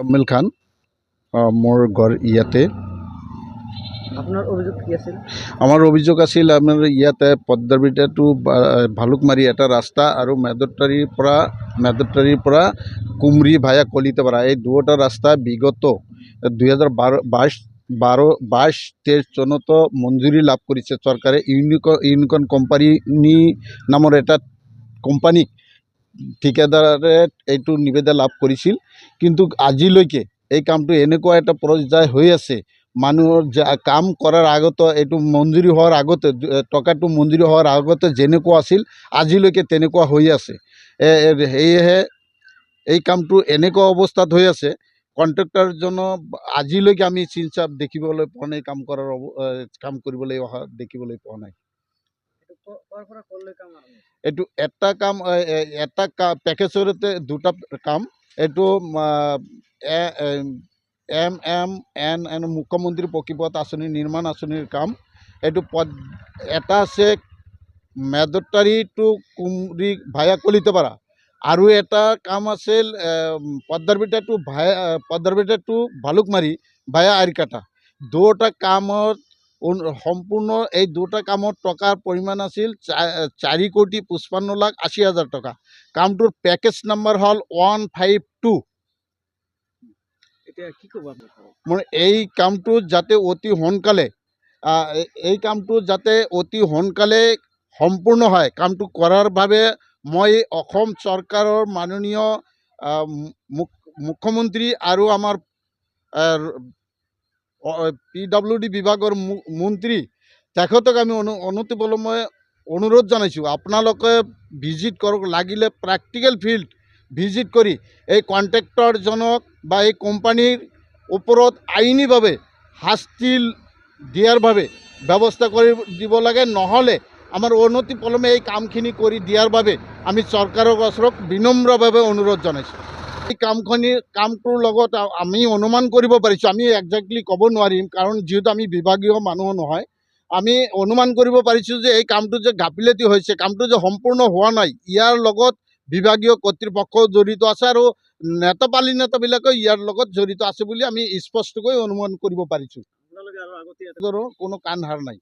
কামিল খান মোৰ ঘৰ ইয়াতে। আপোনাৰ অভিযোগ কি আছিল? আমাৰ অভিযোগ আছিল আমাৰ ইয়াতে পদ্মাবৃত্তা টু ভালুকমাৰী এটা ৰাস্তা আৰু মেদৰতাৰীৰ পৰা কুমৰি ভায়া কলিতাপাৰা এই দুটা ৰাস্তা বিগত 2022-23 চনত মঞ্জুৰি লাভ কৰিছে চৰকাৰে। ইউনিকন কোম্পানী নামৰ এটা কোম্পানীক ঠিকাদাৰে এইটো নিবেদন লাভ কৰিছিল, কিন্তু আজিলৈকে এই কামটো এনেকুৱা এটা পৰ্যায় হৈ আছে, মানুহৰ কাম কৰাৰ আগতে এইটো মঞ্জুৰি হোৱাৰ আগতে টকাটো মঞ্জুৰি হোৱাৰ আগতে যেনেকুৱা আছিল আজিলৈকে তেনেকুৱা হৈ আছে। সেয়েহে এই কামটো এনেকুৱা অৱস্থাত হৈ আছে, কণ্ট্ৰেক্টৰজনক আজিলৈকে আমি চিনচাপ দেখিবলৈ পোৱা নাই, কাম কৰিবলৈ অহা দেখিবলৈ পোৱা নাই। এইটো এটা পেকেজতে দুটা কাম। এইটো এম মুখ্যমন্ত্ৰী পক্ষীপথ আঁচনি নিৰ্মাণ আঁচনিৰ কাম। এইটো এটা আছে মেদৰতাৰী টু কুমৰি ভায়া কলিতাপাৰা, আৰু এটা কাম আছিল পদ্মাবৃত্তা টু ভালুকমাৰী ভায়া আইৰকাটা। দুটা কামত সম্পূৰ্ণ এই দুটা কামত টকাৰ পৰিমাণ আছিল 4,55,80,000 টকা। কামটোৰ পেকেজ নাম্বাৰ হ'ল 152। এতিয়া কি ক'ব আপুনি? মোৰ এই কামটো যাতে অতি সোনকালে সম্পূৰ্ণ হয়, কামটো কৰাৰ বাবে মই অসম চৰকাৰৰ মাননীয় মুখ্যমন্ত্ৰী আৰু আমাৰ PWD বিভাগৰ মন্ত্ৰী তেখেতক আমি অনতিপলমে অনুৰোধ জনাইছোঁ, আপোনালোকে ভিজিট কৰক, লাগিলে প্ৰেক্টিকেল ফিল্ড ভিজিট কৰি এই কণ্ট্ৰেক্টৰজনক বা এই কোম্পানীৰ ওপৰত আইনীভাৱে শাস্তি দিয়াৰ বাবে ব্যৱস্থা কৰি দিব লাগে। নহ'লে আমাৰ অনতিপলমে এই কামখিনি কৰি দিয়াৰ বাবে আমি চৰকাৰৰ ওচৰত বিনম্ৰভাৱে অনুৰোধ জনাইছোঁ। এই কামটোৰ লগত আমি অনুমান কৰিব পাৰিছোঁ, আমি একজেক্টলি ক'ব নোৱাৰিম, কাৰণ যিহেতু আমি বিভাগীয় মানুহ নহয়। আমি অনুমান কৰিব পাৰিছোঁ যে এই কামটো যে গাফিলতি হৈছে, কামটো যে সম্পূৰ্ণ হোৱা নাই, ইয়াৰ লগত বিভাগীয় কৰ্তৃপক্ষ জড়িত আছে আৰু নেতাবিলাকেও ইয়াৰ লগত জড়িত আছে বুলি আমি স্পষ্টকৈ অনুমান কৰিব পাৰিছোঁ। কোনো কাণ হাৰ নাই।